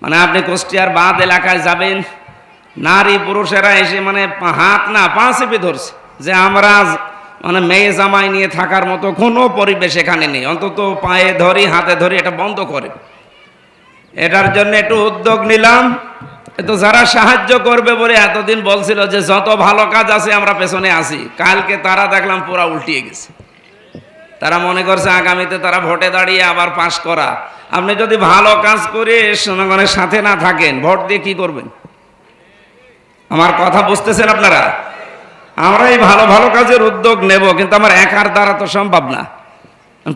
মানে আপনি কুষ্টিয়ার বাঁধ এলাকায় যাবেন, নারী পুরুষেরা এসে মানে হাত না পা চেপে ধরছে যে আমরা মানে মেয়ে জামাই নিয়ে থাকার মতো কোনো পরিবেশ এখানে নেই, অন্তত পায়ে ধরি হাতে ধরি এটা বন্ধ করে। এটার জন্য একটু উদ্যোগ নিলাম। তো যারা সাহায্য করবে বলে এতদিন বলছিল যে যত ভালো কাজ আছে আমরা পেছনে আসি, কালকে তারা দেখলাম পুরা উল্টিয়ে গেছে। তারা মনে করছে আগামীতে তারা ভোটে দাঁড়িয়ে আবার পাশ করা। আপনি যদি ভালো কাজ করে জনগণের সাথে না থাকেন, ভোট দিয়ে কি করবেন? আমার কথা বুঝতেছেন আপনারা? আমরা এই ভালো ভালো কাজের উদ্যোগ নেব, কিন্তু আমার একার দ্বারা তো সম্ভব না।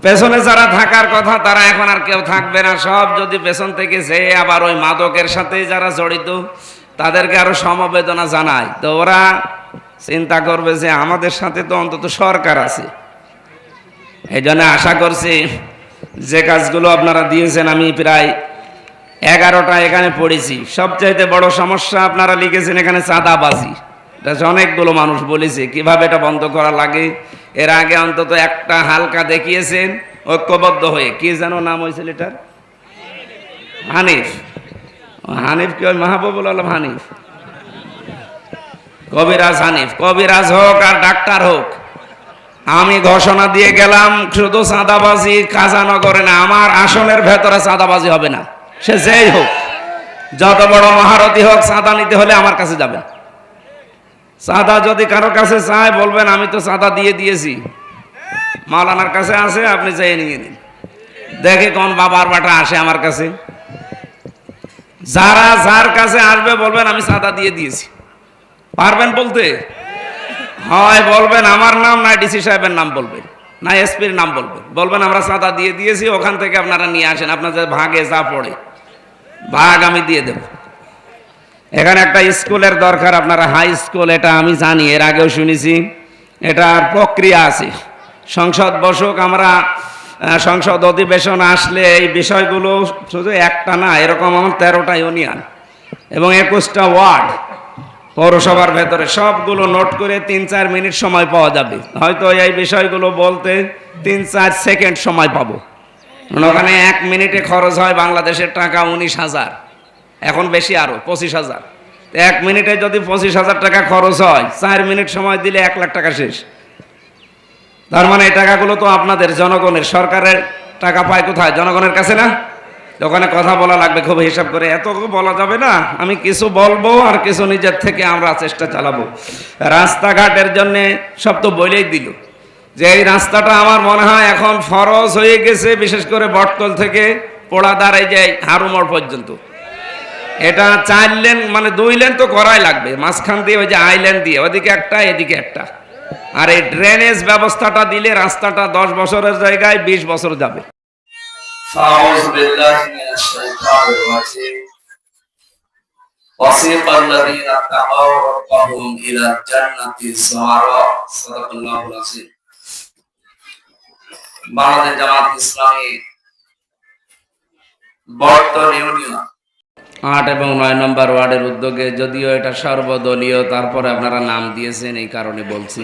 পেছনে যারা থাকার কথা তারা এখন আর কেউ থাকবে না, সব যদি পেছন থেকে যে আবার ওই মাদকের সাথে যারা জড়িত তাদেরকে আরো সমবেদনা জানায়, তো ওরা চিন্তা করবে যে আমাদের সাথে তো অন্তত সরকার আছে। এই জন্য আশা করছি যে কাজগুলো আপনারা দিয়েছেন, আমি প্রায় 11টা এখানে পড়েছি। সবচাইতে বড় সমস্যা আপনারা লিখেছেন এখানে চাঁদাবাজি। অনেকগুলো মানুষ বলেছে কিভাবে এটা বন্ধ করা লাগে। এর আগে অন্তত একটা হালকা দেখিয়েছেন ঐক্যবদ্ধ হয়ে, কি যেন নাম হয়েছিল এটার, হানিফ। হানিফ কি ওই মাহবুবুল আলম হানিফ? কবিরাজ হানিফ। কবিরাজ হোক আর ডাক্তার হোক, আমি ঘোষণা দিয়ে গেলাম শুধু চাঁদাবাজি কাজানগরে না, আমার আসনের ভেতরে চাঁদাবাজি হবে না। সে যেই হোক, যত বড় মহারথী হোক, চাঁদা নিতে হলে আমার কাছে যাবেন। চাঁদা যদি কারো কাছে চায় বলবেন আমি তো চাঁদা দিয়ে দিয়েছি, মাওলানার কাছে আছে, আপনি যেয়ে নিয়ে নিন। দেখে কোন বাবার বাটা আসে আমার কাছে। যারা যার কাছে আসবে বলবেন আমি চাঁদা দিয়ে দিয়েছি। পারবেন বলতে? হয় বলবেন আমার নাম, না ডিসি সাহেবের নাম বলবেন, না এসপির নাম বলবেন। বলবেন আমরা চাঁদা দিয়ে দিয়েছি, ওখান থেকে আপনারা নিয়ে আসেন, আপনাদের ভাগে যা পড়ে ভাগ আমি দিয়ে দেব। এখানে একটা স্কুলের দরকার, আপনারা হাই স্কুল, এটা আমি জানি, এর আগেও শুনেছি। এটার প্রক্রিয়া আছে। সংসদ বসুক, আমরা সংসদ অধিবেশন আসলে এই বিষয়গুলো শুধু একটা না, এরকম আমার 13টা ইউনিয়ন এবং 21টা ওয়ার্ড পৌরসভার ভেতরে সবগুলো নোট করে 3-4 মিনিট সময় পাওয়া যাবে। হয়তো এই বিষয়গুলো বলতে 3-4 সেকেন্ড সময় পাবো। ওখানে 1 মিনিটে খরচ হয় বাংলাদেশের টাকা 19,000, এখন বেশি আরো 25,000। 1 মিনিটে যদি 25,000 টাকা খরচ হয়, 4 মিনিট সময় দিলে 1 লাখ টাকা শেষ। তার মানে এই টাকাগুলো তো আপনাদের জনগণের, সরকারের টাকা পায় কোথায়? জনগণের কাছে না? ওখানে কথা বলা লাগবে খুব হিসাব করে, এত বলা যাবে না। আমি কিছু বলবো আর কিছু নিজের থেকে আমরা চেষ্টা চালাবো। রাস্তাঘাটের জন্য সব তো বলেই দিল যে এই রাস্তাটা আমার মনে হয় এখন ফরজ হয়ে গেছে, বিশেষ করে বটতল থেকে পোড়াদার এই যে হারুমোড় পর্যন্ত। এটা 4 লেন মানে 2 লেন তো করাই লাগবে, মাঝখান দিয়ে ওই যে আইল্যান্ড দিয়ে ওদিকে একটা এদিকে একটা। আর এই ড্রেনেজ ব্যবস্থাটা দিলে রাস্তাটা 10 বছরের জায়গায় 20 বছর যাবে। أعوذ بالله من الشيطان الرجيم وسيق الذين اتقوا ربهم إلى الجنة زمرا صدق الله العظيم। বাংলাদেশ জামাত ইসলামী বর্তমান ইউনিয়ন 8 এবং 9 নম্বর ওয়ার্ডের উদ্যোগে, যদিও এটা সর্বদলীয়, তারপরে আপনারা নাম দিয়েছেন এই কারণে বলছি।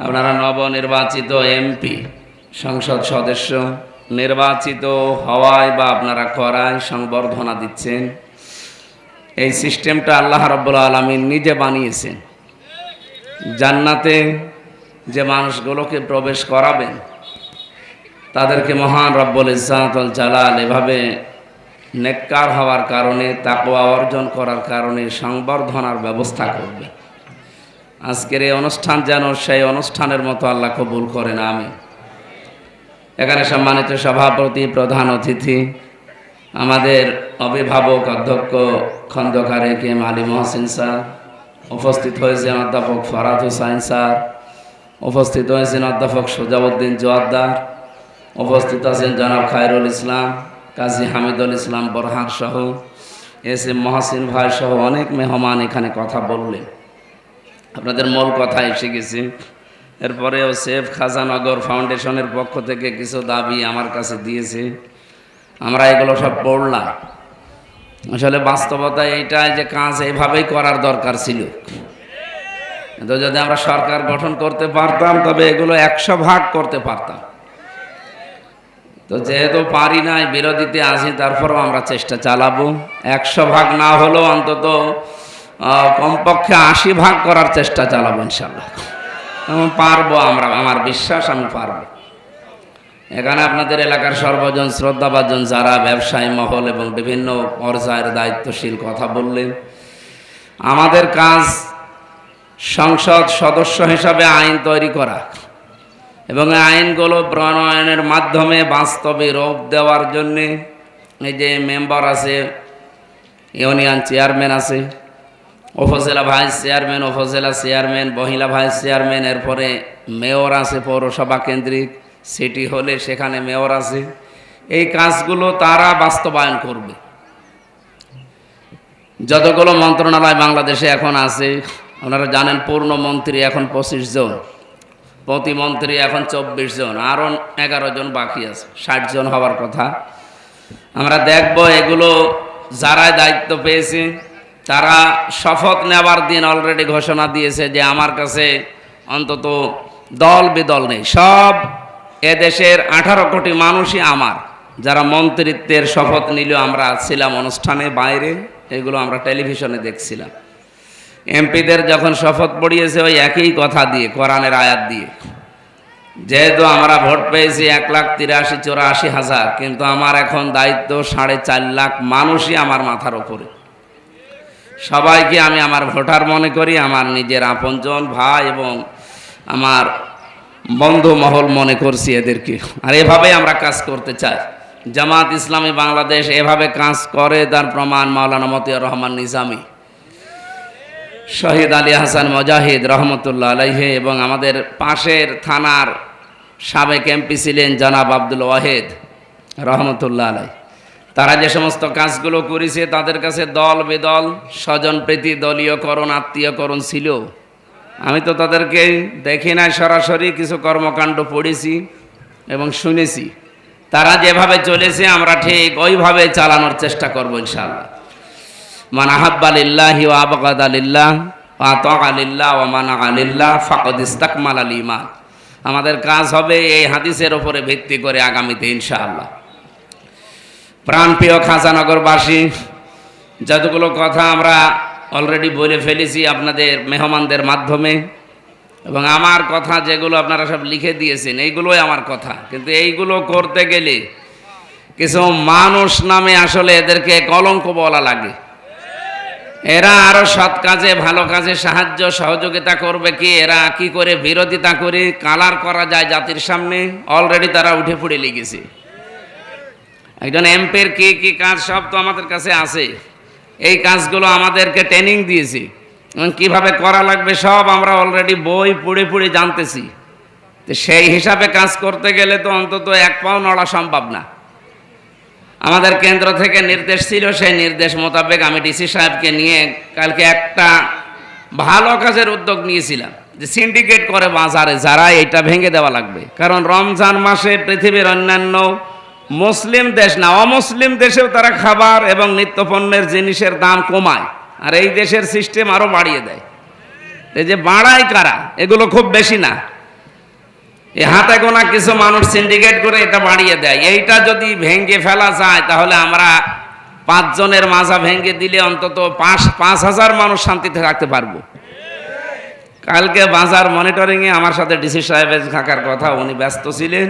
আপনারা নবনির্বাচিত এমপি, সংসদ সদস্য নির্বাচিত হওয়ায় বা আপনারা করায় সংবর্ধনা দিচ্ছেন। এই সিস্টেমটা আল্লাহ রাব্বুল আলামিন নিজে বানিয়েছেন। জান্নাতে যে মানুষগুলোকে প্রবেশ করাবেন তাদেরকে মহান রব্বুল ইজ্জাত ওয়াল জালাল এভাবে নেককার হওয়ার কারণে, তাকওয়া অর্জন করার কারণে সংবর্ধনার ব্যবস্থা করবে। আজকের এই অনুষ্ঠান যেন সেই অনুষ্ঠানের মতো আল্লাহ কবুল করেন, আমিন। এখানে সম্মানিত সভাপতি, প্রধান অতিথি, আমাদের অভিভাবক অধ্যক্ষ খন্দকার একেএম আলী মহসিন স্যার, উপস্থিত হয়েছেন অধ্যাপক ফরাদ হোসাইন স্যার, উপস্থিত হয়েছেন অধ্যাপক সুজাউদ্দিন জোয়াদ্দার, উপস্থিত আছেন জনাব খায়রুল ইসলাম, কাজী হামিদুল ইসলাম বোরহান সহ এসএম মহসিন ভাই সহ অনেক মেহমান এখানে কথা বললেন। আপনাদের মূল কথা এসে গেছে। এরপরেও সেফ খাজানগর ফাউন্ডেশনের পক্ষ থেকে কিছু দাবি আমার কাছে দিয়েছে, আমরা এগুলো সব পড়লাম। আসলে বাস্তবতা এইটাই যে কাজ এইভাবেই করার দরকার ছিল। তো যদি আমরা সরকার গঠন করতে পারতাম তবে এগুলো 100 ভাগ করতে পারতাম। তো যেহেতু পারি নাই, বিরোধীতে আছি, তারপরেও আমরা চেষ্টা চালাবো। 100 ভাগ না হলেও অন্তত কমপক্ষে 80 ভাগ করার চেষ্টা চালাবো ইনশাল্লাহ। পারবো আমরা, আমার বিশ্বাস আমি পারবো। এখানে আপনাদের এলাকার সর্বজন শ্রদ্ধাভাজন যারা ব্যবসায়ী মহল এবং বিভিন্ন পর্যায়ের দায়িত্বশীল কথা বললেন, আমাদের কাজ সংসদ সদস্য হিসাবে আইন তৈরি করা এবং আইনগুলো প্রণয়নের মাধ্যমে বাস্তবে রূপ দেওয়ার জন্যে এই যে মেম্বার আছে, ইউনিয়ন চেয়ারম্যান আছে, উপজেলা ভাইস চেয়ারম্যান, উপজেলা চেয়ারম্যান, মহিলা ভাইস চেয়ারম্যান, এরপরে মেয়র আছে পৌরসভা কেন্দ্রিক, সিটি হলে সেখানে মেয়র আছে। এই কাজগুলো তারা বাস্তবায়ন করবে। যতগুলো মন্ত্রণালয় বাংলাদেশে এখন আছে, আপনারা জানেন পূর্ণ মন্ত্রী এখন 25 জন, প্রতিমন্ত্রী এখন 24 জন, আরও 11 জন বাকি আছে, 60 জন হওয়ার কথা। আমরা দেখব এগুলো যারা দায়িত্ব পেয়েছে তারা শপথ নেওয়ার দিন অলরেডি ঘোষণা দিয়েছে যে আমার কাছে অন্তত দল বিদল নেই, সব এদেশের 18 কোটি মানুষই আমার। যারা মন্ত্রিত্বের শপথ নিল, আমরা ছিলাম অনুষ্ঠানে বাইরে, এগুলো আমরা টেলিভিশনে দেখছিলাম। এমপিদের যখন শপথ পড়িয়েছে ওই একই কথা দিয়ে, কোরআনের আয়াত দিয়ে, যেহেতু আমরা ভোট পেয়েছি 1,83,84,000, কিন্তু আমার এখন দায়িত্ব 4.5 লাখ মানুষই আমার মাথার উপরে। সবাইকে আমি আমার ভোটার মনে করি, আমার নিজের আপনজন ভাই এবং আমার বন্ধু মহল মনে করছি এদেরকে। আর এভাবেই আমরা কাজ করতে চাই। জামাত ইসলামী বাংলাদেশ এভাবে কাজ করে, তার প্রমাণ মাওলানা মতিয়ার রহমান নিজামী, শহীদ আলী হাসান মুজাহিদ রহমতুল্লাহ আলাইহি এবং আমাদের পাশের থানার সাবেক এমপি ছিলেন জনাব আব্দুল ওয়াহেদ রহমতুল্লাহ আলাই। তারা যে সমস্ত কাজগুলো করেছে তাদের কাছে দল বেদল, স্বজনপ্রীতি, দলীয়করণ, আত্মীয়করণ ছিল। আমি তো তাদেরকে দেখি নাই সরাসরি, কিছু কর্মকাণ্ড পড়েছি এবং শুনেছি। তারা যেভাবে চলেছে আমরা ঠিক ওইভাবে চালানোর চেষ্টা করবো ইনশাআল্লাহ। মান আহাব্বা লিল্লাহি ওয়া আবগাদা লিল্লাহ ওয়া আতাআ লিল্লাহ ওয়া মানাআ লিল্লাহ ফাকাদ ইসতাকমালাল ঈমান। আমাদের কাজ হবে এই হাদিসের উপরে ভিত্তি করে আগামীতে ইনশাআল্লাহ। প্রাণপ্রিয় খাজানগরবাসী, যতগুলো কথা আমরা অলরেডি বলে ফেলেছি আপনাদের মেহমানদের মাধ্যমে, এবং আমার কথা যেগুলো আপনারা সব লিখে দিয়েছেন এইগুলোই আমার কথা। কিন্তু এইগুলো করতে গেলে কিছু মানুষ নামে আসলে এদেরকে কলঙ্ক বলা লাগে। এরা আরো সৎ কাজে, ভালো কাজে সাহায্য সহযোগিতা করবে কি, এরা কি করে বিরোধিতা করে কালার করা যায় জাতির সামনে, অলরেডি তারা উঠে পড়ে লেগেছে। একজন এমপির কি কি কাজ সব তো আমাদের কাছে আছে। এই কাজগুলো আমাদেরকে ট্রেনিং দিয়েছে এবং কীভাবে করা লাগবে সব আমরা অলরেডি বই পড়ে পড়ে জানতেছি। তো সেই হিসাবে কাজ করতে গেলে তো অন্তত 1 পাও নড়া সম্ভব না। আমাদের কেন্দ্র থেকে নির্দেশ ছিল, সেই নির্দেশ মোতাবেক আমি ডিসি সাহেবকে নিয়ে কালকে একটা ভালো কাজের উদ্যোগ নিয়েছিলাম যে সিন্ডিকেট করে বাজারে যারা, এটা ভেঙে দেওয়া লাগবে। কারণ রমজান মাসে পৃথিবীর অন্যান্য মুসলিম দেশ না, অমুসলিম দেশেও তারা খাবার এবং নিত্যপণ্যের জিনিসের দাম কমায়, আর এই দেশের সিস্টেম আরও বাড়িয়ে দেয়। এই যে বাড়ায় কারা, এগুলো খুব বেশি না, এই হাতে গোনা কিছু মানুষ সিন্ডিকেট করে এটা বাড়িয়ে দেয়। এইটা যদি ভেঙে ফেলা যায় তাহলে আমরা 5 জনের মাজা ভেঙে দিলে অন্তত 5,000 মানুষ শান্তিতে থাকতে পারবো। কালকে বাজার মনিটরিংয়ে আমার সাথে ডিসি সাহেবের থাকার কথা, উনি ব্যস্ত ছিলেন,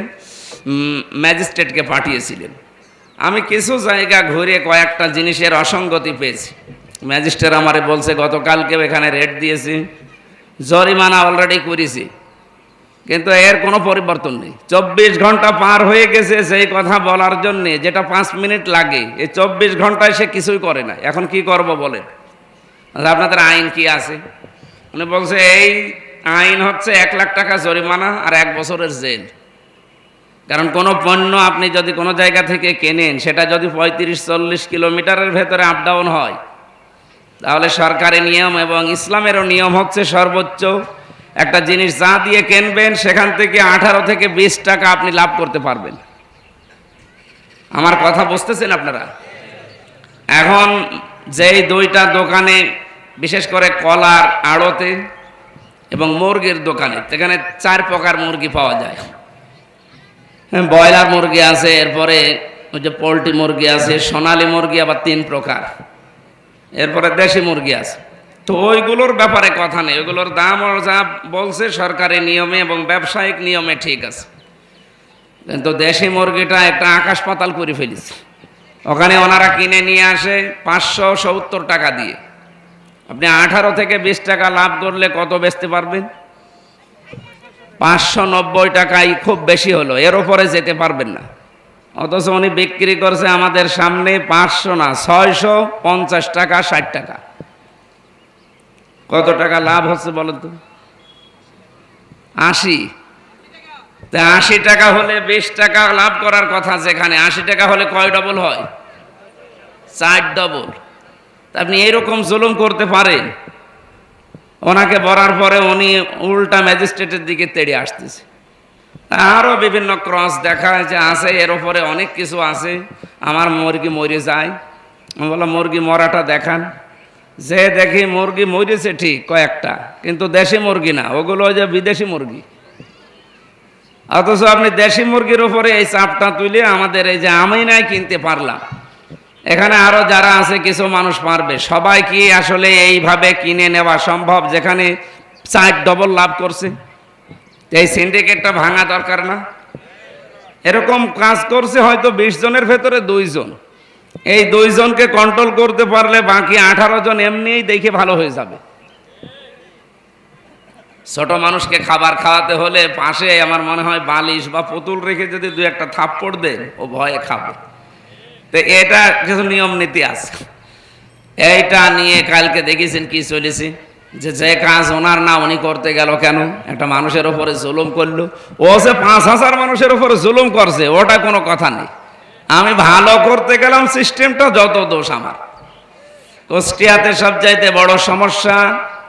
ম্যাজিস্ট্রেটকে পাঠিয়েছিলেন। আমি কিছু জায়গা ঘুরে কয়েকটা জিনিসের অসঙ্গতি পেয়েছি। ম্যাজিস্ট্রেট আমারে বলছে গতকালকেও এখানে রেড দিয়েছি, জরিমানা অলরেডি করেছি, কিন্তু এর কোনো পরিবর্তন নেই। 24 ঘন্টা পার হয়ে গেছে সেই কথা বলার জন্যে, যেটা 5 মিনিট লাগে, এই 24 ঘন্টায় সে কিছুই করে না। এখন কি করব বলেন? আপনাদের আইন কি আছে? উনি বলছে এই আইন হচ্ছে 1 লাখ টাকা জরিমানা আর 1 বছরের জেল। কারণ কোনো পণ্য আপনি যদি কোনো জায়গা থেকে কেনেন, সেটা যদি 35-40 কিলোমিটারের ভেতরে আপ ডাউন হয়, তাহলে সরকারি নিয়ম এবং ইসলামেরও নিয়ম হচ্ছে সর্বোচ্চ একটা জিনিস যা দিয়ে কিনবেন সেখান থেকে 18 থেকে 20 টাকা আপনি লাভ করতে পারবেন। আমার কথা বুঝতেছেন আপনারা? এখন যেই 2টা দোকানে, বিশেষ করে কলার আড়তে এবং মুরগির দোকানে, সেখানে 4 প্রকার মুরগি পাওয়া যায়। ব্রয়লার মুরগি আছে, এরপরে ওই যে পোলট্রি মুরগি আছে, সোনালী মুরগি আবার 3 প্রকার, এরপরে দেশি মুরগি আছে। তো ওইগুলোর ব্যাপারে কথা নেই, ওইগুলোর দাম যা বলছে সরকারি নিয়মে এবং ব্যবসায়িক নিয়মে ঠিক আছে। কিন্তু দেশি মুরগিটা একটা আকাশ পাতাল করে ফেলেছে। ওখানে ওনারা কিনে নিয়ে আসে 570 টাকা দিয়ে। আপনি 18 থেকে 20 টাকা লাভ করলে কত বেচতে পারবেন? 590 টাকাই খুব বেশি হলো, এর উপরে যেতে পারবেন না। অথচ উনি বিক্রি করছে আমাদের সামনে 500 না 650 টাকা, 60 টাকা। কত টাকা লাভ হচ্ছে বলেন তো? 80। তা 80 টাকা হলে 20 টাকা লাভ করার কথা, যেখানে 80 টাকা হলে কয় ডবল হয়? 4 ডবল। তা আপনি এরকম জুলুম করতে পারেন? ওনাকে বলার পরে উনি উল্টা ম্যাজিস্ট্রেটের দিকে তেড়ে আসতেছে। আরও বিভিন্ন ক্রস দেখায় যে আছে, এর উপরে অনেক কিছু আছে, আমার মুরগি মরে যায়। আমি বললাম মুরগি মরাটা দেখান। যে দেখি মুরগি মরেছে ঠিক কয়েকটা, কিন্তু দেশি মুরগি না, ওগুলো ওই যে বিদেশি মুরগি। অথচ আপনি দেশি মুরগির উপরে এই চাপটা তুলে আমাদের এই যে আমি নাই কিনতে পারলাম, এখানে আরো যারা আছে কিছু মানুষ পারবে। সবাই কি আসলে এইভাবে কিনে নেওয়া সম্ভব যেখানে 4 ডবল লাভ করছে? এই সিন্ডিকেটটা ভাঙা দরকার না? এরকম কাজ করছে হয়তো 20 জনের ভেতরে 2 জন। এই 2 জনকে কন্ট্রোল করতে পারলে বাকি 18 জন এমনিই দেখে ভালো হয়ে যাবে। ছোট মানুষকে খাবার খাওয়াতে হলে পাশে আমার মনে হয় বালিশ বা পুতুল রেখে যদি 2-1টা থাপ্পড় দেন, ও ভয়ে খাবে। তো এটা কিছু নিয়ম নীতি আছে। এইটা নিয়ে কালকে দেখেছেন কি চলেছে, যে কাজ ওনার না উনি করতে গেল কেন? একটা মানুষের উপরে জুলুম করলো। ও যে 5000 মানুষের উপরে জুলুম করছে ওটা কোনো কথা নেই। আমি ভালো করতে গেলাম, সিস্টেমটা যত দোষ আমার। কুষ্টিয়াতে সবচাইতে বড় সমস্যা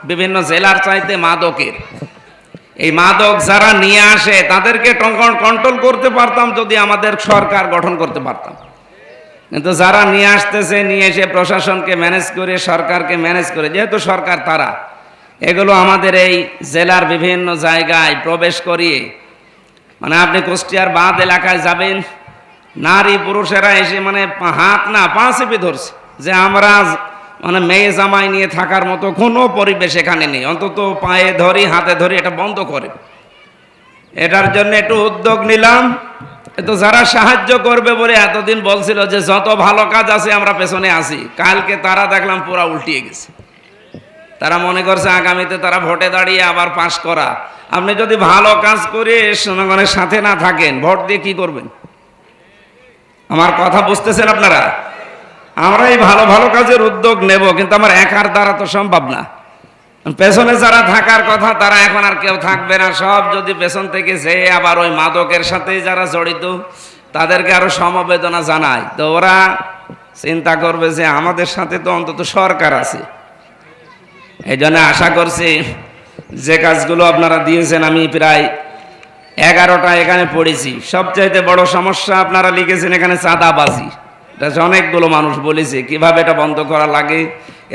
বিভিন্ন জেলার চাইতে মাদকের। এই মাদক যারা নিয়ে আসে তাদেরকে কন্ট্রোল করতে পারতাম যদি আমাদের সরকার গঠন করতে পারতাম। কিন্তু যারা নিয়ে আসতেছে, নিয়ে এসে প্রশাসনকে ম্যানেজ করে, সরকারকে ম্যানেজ করে, যেহেতু সরকার তারা, এগুলো আমাদের এই জেলার বিভিন্ন জায়গায় প্রবেশ করিয়ে, মানে আপনি কুষ্টিয়ার বাঁধ এলাকায় যাবেন, নারী পুরুষেরা এসে মানে হাত না পা চেপে ধরছে যে আমরা মানে মেয়ে জামাই নিয়ে থাকার মতো কোনো পরিবেশ এখানে নেই, অন্তত পায়ে ধরি হাতে ধরি এটা বন্ধ করে। এটার জন্য একটু উদ্যোগ নিলাম। তো যারা সাহায্য করবে বলে এতদিন বলছিল যে যত ভালো কাজ আছে আমরা পেছনে আছি, কালকে তারা দেখলাম পুরা উল্টিয়ে গেছে। তারা মনে করছে আগামীতে তারা ভোটে দাঁড়িয়ে আবার পাশ করা। আপনি যদি ভালো কাজ করে জনগণের সাথে না থাকেন, ভোট দিয়ে কি করবেন? আমার কথা বুঝতেছেন আপনারা? আমরা এই ভালো ভালো কাজের উদ্যোগ নেব, কিন্তু আমার একার দ্বারা তো সম্ভব না। পেছনে যারা থাকার কথা তারা এখন আর কেউ থাকবে না। সব যদি পেছন থেকে যে আবার ওই মাদকের সাথে যারা জড়িত তাদেরকে আরো সমবেদনা জানায়, তো ওরা চিন্তা করবে যে আমাদের সাথে তো অন্তত সরকার আছে। এই জন্য আশা করছি যে কাজগুলো আপনারা দিয়েছেন, আমি প্রায় 11টা এখানে পড়েছি। সবচাইতে বড় সমস্যা আপনারা লিখেছেন এখানে চাঁদাবাজি। এটা অনেকগুলো মানুষ বলেছে কিভাবে এটা বন্ধ করা লাগে।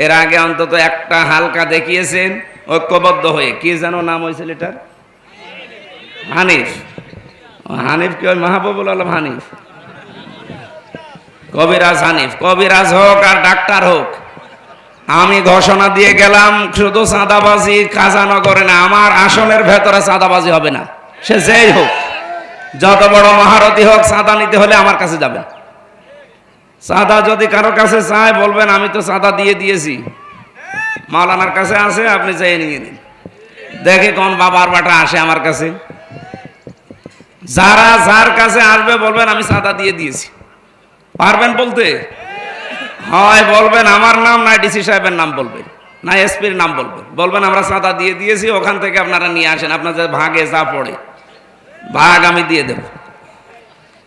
এর আগে অন্তত একটা হালকা দেখিয়েছেন ঐক্যবদ্ধ হয়ে। কি যেন নাম হয়েছিল এটার? হানিফ। হানিফ কি? মাহবুবুল আলম হানিফ, কবিরাজ হানিফ। কবিরাজ হোক আর ডাক্তার হোক, আমি ঘোষণা দিয়ে গেলাম শুধু চাঁদাবাজি কাজানগরে না, আমার আসনের ভেতরে চাঁদাবাজি হবে না। সে যেই হোক, যত বড় মহারথী হোক, চাঁদা নিতে হলে আমার কাছে যাবেন। চাঁদা যদি কারো কাছে চায় বলবেন আমি তো চাঁদা দিয়ে দিয়েছি, মাওলানার কাছে আছে, আপনি চাই নিয়ে নিন। দেখে কোন বাবার বাটা আসে আমার কাছে। যারা যার কাছে আসবে বলবেন আমি চাঁদা দিয়ে দিয়েছি। পারবেন বলতে? হয় বলবেন আমার নাম, না ডিসি সাহেবের নাম বলবেন, না এসপির নাম বলবেন। বলবেন আমরা চাঁদা দিয়ে দিয়েছি, ওখান থেকে আপনারা নিয়ে আসেন, আপনাদের ভাগে যা পড়ে ভাগ আমি দিয়ে দেব।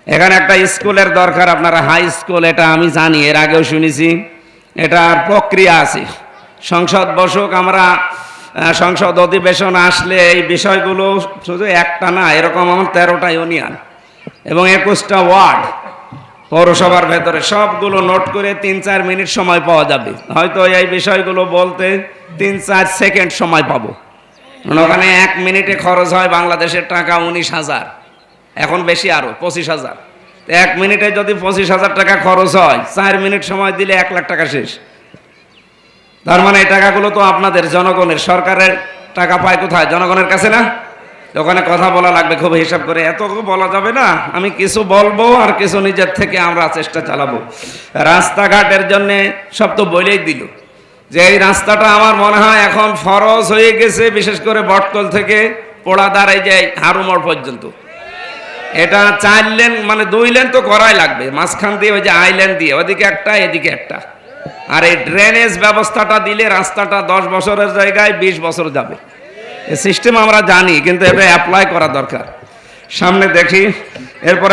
এখানে একটা স্কুলের দরকার, আপনারা হাই স্কুল, এটা আমি জানি, এর আগেও শুনেছি। এটার প্রক্রিয়া আছে। সংসদ বসুক, আমরা সংসদ অধিবেশন আসলে এই বিষয়গুলো শুধু একটা না, এরকম আমার 13টা ইউনিয়ন এবং 21টা ওয়ার্ড পৌরসভার ভেতরে সবগুলো নোট করে 3-4 মিনিট সময় পাওয়া যাবে। হয়তো এই বিষয়গুলো বলতে 3-4 সেকেন্ড সময় পাবো। ওখানে 1 মিনিটে খরচ হয় বাংলাদেশের টাকা 19,000। এখন বেশি আরো 25,000। 1 মিনিটে যদি 25,000 টাকা খরচ হয়, 4 মিনিট সময় দিলে 1 লাখ টাকা শেষ। তার মানে এই টাকাগুলো তো আপনাদের, জনগণের। সরকারের টাকা পায় কোথায়? জনগণের কাছে না? ওখানে কথা বলা লাগবে খুব হিসাব করে, এত বলা যাবে না। আমি কিছু বলবো আর কিছু নিজের থেকে আমরা চেষ্টা চালাবো। রাস্তাঘাটের জন্য সব তো বলেই দিল যে এই রাস্তাটা আমার মনে হয় এখন ফরজ হয়ে গেছে, বিশেষ করে বটতল থেকে পোড়াদার এই যে হারুমোড় পর্যন্ত। এটা 4 লেন মানে 2 লেন তো করাই লাগবে, মাঝখান দিয়ে ওই যে আইল্যান্ড দিয়ে ওদিকে একটা এদিকে একটা। আর এই ড্রেনেজ ব্যবস্থাটা দিলে রাস্তাটা 10 বছরের জায়গায় 20 বছর যাবে। এই সিস্টেম আমরা জানি, কিন্তু এটা অ্যাপ্লাই করা দরকার। সামনে দেখি এরপরে